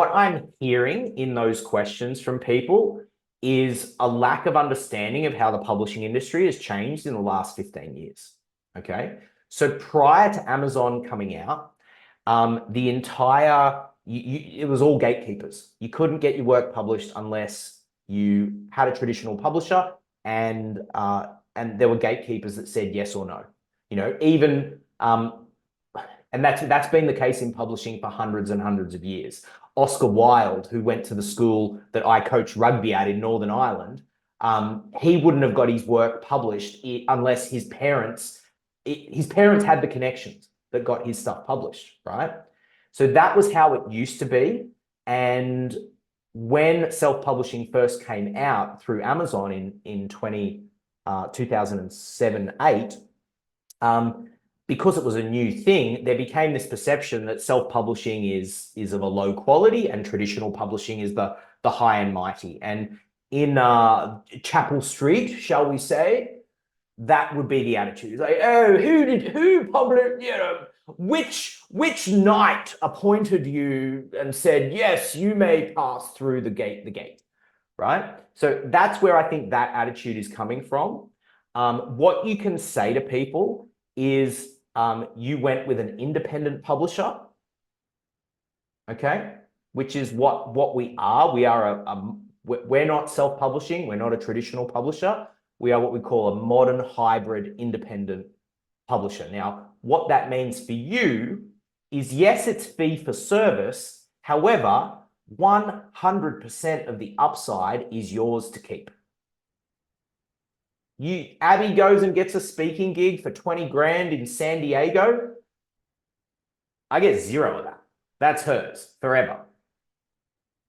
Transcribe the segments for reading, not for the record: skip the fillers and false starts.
what I'm hearing in those questions from people is a lack of understanding of how the publishing industry has changed in the last 15 years. Okay. So prior to Amazon coming out, the entire, it was all gatekeepers. You couldn't get your work published unless you had a traditional publisher, and there were gatekeepers that said yes or no. You know, even and that's been the case in publishing for hundreds and hundreds of years. Oscar Wilde, who went to the school that I coached rugby at in Northern Ireland, he wouldn't have got his work published unless his parents had the connections that got his stuff published, right? So that was how it used to be. And when self-publishing first came out through Amazon in 2007, 8, because it was a new thing, there became this perception that self-publishing is of a low quality and traditional publishing is the high and mighty. And in Chapel Street, shall we say, that would be the attitude. It's like, oh, who published, you know, which knight appointed you and said, yes, you may pass through the gate, right? So that's where I think that attitude is coming from. What you can say to people is you went with an independent publisher, okay, which is what we are. We are we're not self-publishing. We're not a traditional publisher. We are what we call a modern hybrid independent publisher. Now, what that means for you is, yes, it's fee for service. However, 100% of the upside is yours to keep. Abby goes and gets a speaking gig for 20 grand in San Diego. I get 0 of that. That's hers forever,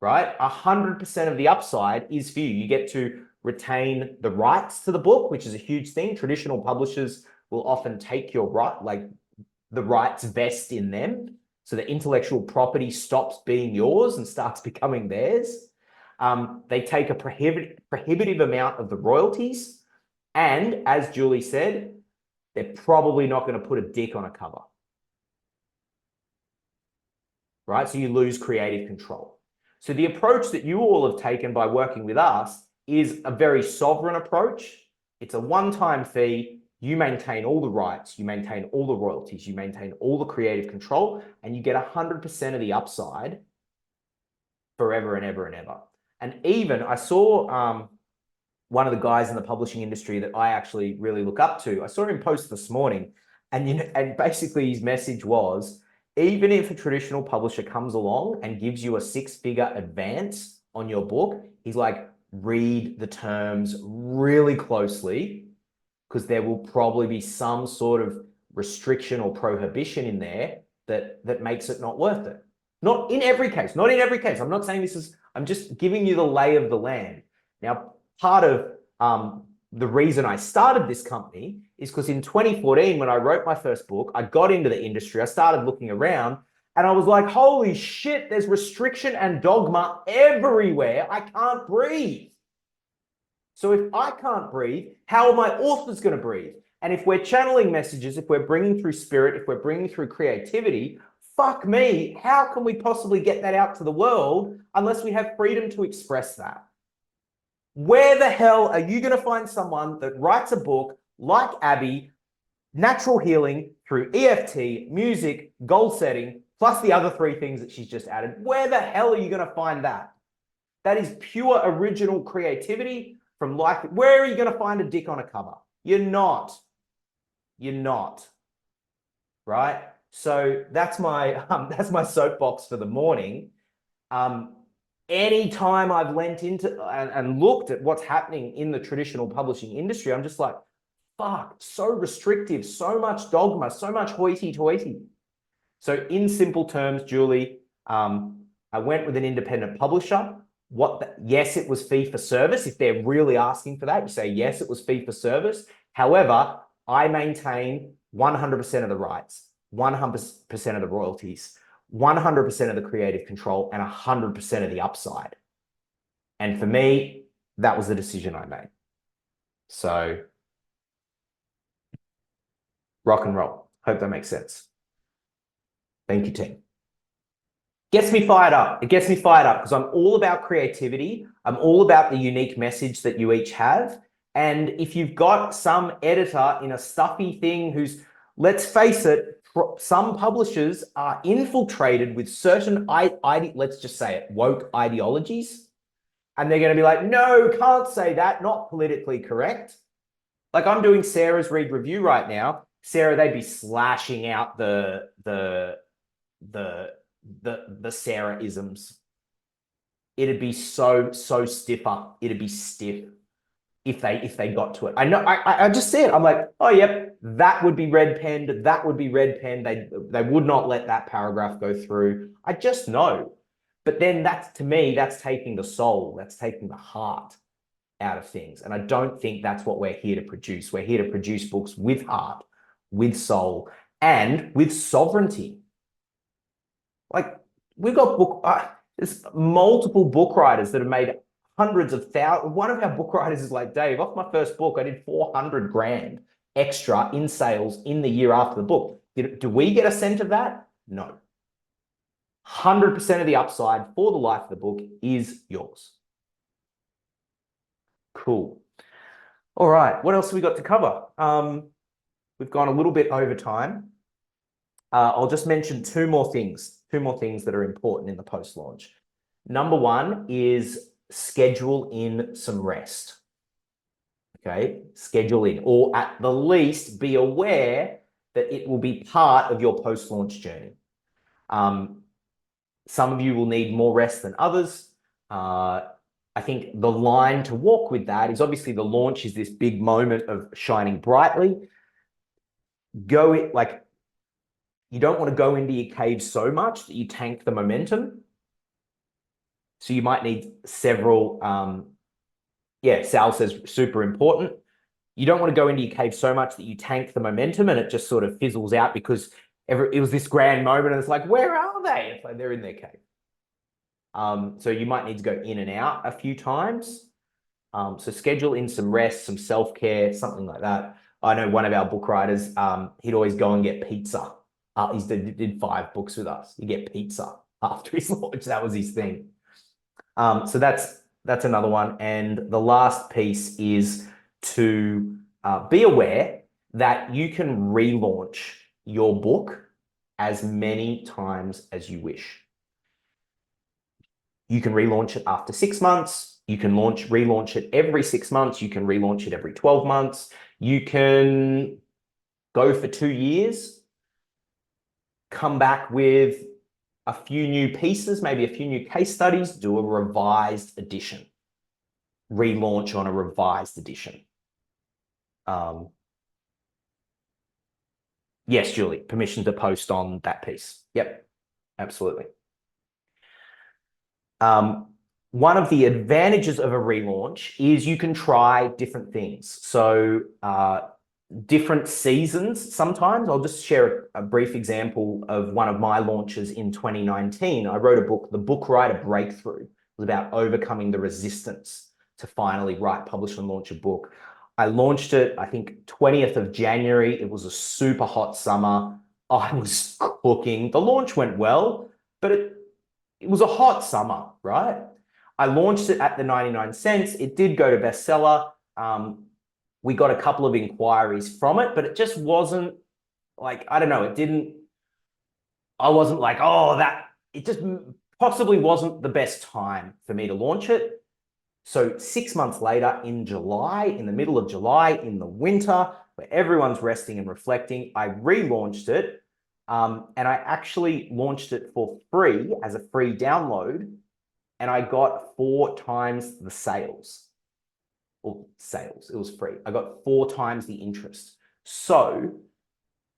right? 100% of the upside is for you. You get to retain the rights to the book, which is a huge thing. Traditional publishers will often take your right, like the rights vest in them. So the intellectual property stops being yours and starts becoming theirs. They take a prohibitive amount of the royalties. And as Julie said, they're probably not going to put a dick on a cover, right? So you lose creative control. So the approach that you all have taken by working with us is a very sovereign approach. It's a one-time fee. You maintain all the rights, you maintain all the royalties, you maintain all the creative control, and you get 100% of the upside forever and ever and ever. And even I saw one of the guys in the publishing industry that I actually really look up to. I saw him post this morning, and basically his message was, even if a traditional publisher comes along and gives you a 6-figure advance on your book, he's like, read the terms really closely, because there will probably be some sort of restriction or prohibition in there that makes it not worth it. Not in every case, not in every case. I'm not saying this is, I'm just giving you the lay of the land. Now, part of the reason I started this company is because in 2014, when I wrote my first book, I got into the industry, I started looking around, and I was like, holy shit, there's restriction and dogma everywhere. I can't breathe. So if I can't breathe, how are my authors going to breathe? And if we're channeling messages, if we're bringing through spirit, if we're bringing through creativity, fuck me, how can we possibly get that out to the world unless we have freedom to express that? Where the hell are you going to find someone that writes a book like Abby, natural healing through EFT, music, goal setting, plus the other 3 things that she's just added? Where the hell are you going to find that? That is pure original creativity from life. Where are you going to find a dick on a cover? You're not. You're not. Right? So that's my soapbox for the morning. Anytime I've lent into and looked at what's happening in the traditional publishing industry, I'm just like, fuck, so restrictive, so much dogma, so much hoity-toity. So in simple terms, Julie, I went with an independent publisher. Yes, it was fee for service. If they're really asking for that, you say, yes, it was fee for service. However, I maintain 100% of the rights, 100% of the royalties, 100% of the creative control, and 100% of the upside. And for me, that was the decision I made. So rock and roll. Hope that makes sense. Thank you, team. Gets me fired up. It gets me fired up because I'm all about creativity. I'm all about the unique message that you each have. And if you've got some editor in a stuffy thing who's, let's face it, some publishers are infiltrated with certain, let's just say it, woke ideologies. And they're going to be like, no, can't say that, not politically correct. Like I'm doing Sarah's Read Review right now. Sarah, they'd be slashing out the Sarah-isms. It'd be so stiffer. It'd be stiff if they got to it. I know. I just see it. I'm like, oh yep, that would be red penned. That would be red penned. They would not let that paragraph go through. I just know. But then that's, to me, that's taking the soul. That's taking the heart out of things. And I don't think that's what we're here to produce. We're here to produce books with heart, with soul, and with sovereignty. Like we've got there's multiple book writers that have made hundreds of thousands. One of our book writers is like, Dave, off my first book, I did 400 grand extra in sales in the year after the book. Do we get a cent of that? No. 100% of the upside for the life of the book is yours. Cool. All right. What else have we got to cover? We've gone a little bit over time. I'll just mention two more things that are important in the post-launch. Number one is schedule in some rest. Okay, schedule in, or at the least be aware that it will be part of your post-launch journey. Some of you will need more rest than others. I think the line to walk with that is obviously the launch is this big moment of shining brightly. You don't want to go into your cave so much that you tank the momentum. So you might need several, Sal says super important. You don't want to go into your cave so much that you tank the momentum and it just sort of fizzles out because it was this grand moment and it's like, where are they? It's like they're in their cave. So you might need to go in and out a few times. So schedule in some rest, some self-care, something like that. I know one of our book writers, he'd always go and get pizza. He did 5 books with us. You get pizza after his launch. That was his thing. So that's another one. And the last piece is to be aware that you can relaunch your book as many times as you wish. You can relaunch it after 6 months. You can relaunch it every 6 months. You can relaunch it every 12 months. You can go for 2 years, come back with a few new pieces, maybe a few new case studies, do a revised edition, relaunch on a revised edition. Yes, Julie, permission to post on that piece. Yep, absolutely. One of the advantages of a relaunch is you can try different things. So different seasons sometimes. I'll just share a brief example of one of my launches in 2019. I wrote a book, The Book Writer Breakthrough. It was about overcoming the resistance to finally write, publish, and launch a book. I launched it, I think, 20th of January. It was a super hot summer. I was cooking. The launch went well, but it was a hot summer, right? I launched it at the 99 cents. It did go to bestseller. We got a couple of inquiries from it, but it just wasn't like, I don't know, I wasn't like, it just possibly wasn't the best time for me to launch it. So 6 months later, in July, in the middle of July, in the winter, where everyone's resting and reflecting, I relaunched it. And I actually launched it for free as a free download. And I got 4 times the sales. Or sales, it was free. I got 4 times the interest. So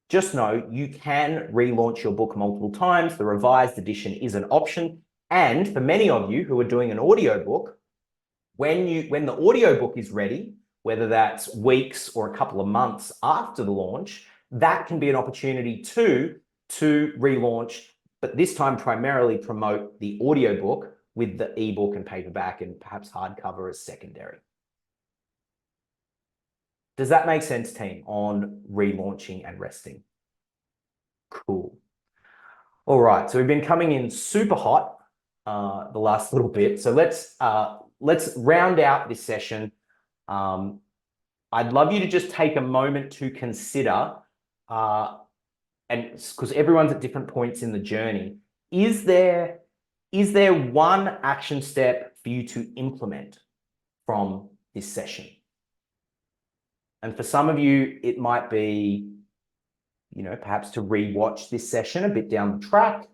just know you can relaunch your book multiple times. The revised edition is an option. And for many of you who are doing an audiobook, when the audiobook is ready, whether that's weeks or a couple of months after the launch, that can be an opportunity to relaunch, but this time primarily promote the audiobook with the ebook and paperback and perhaps hardcover as secondary. Does that make sense, team, on relaunching and resting? Cool. All right, so we've been coming in super hot the last little bit. So let's round out this session. I'd love you to just take a moment to consider, and because everyone's at different points in the journey, is there one action step for you to implement from this session? And for some of you, it might be, perhaps to re-watch this session a bit down the track.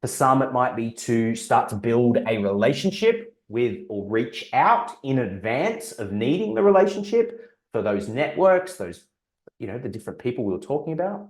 For some, it might be to start to build a relationship with or reach out in advance of needing the relationship for those networks, those, the different people we were talking about.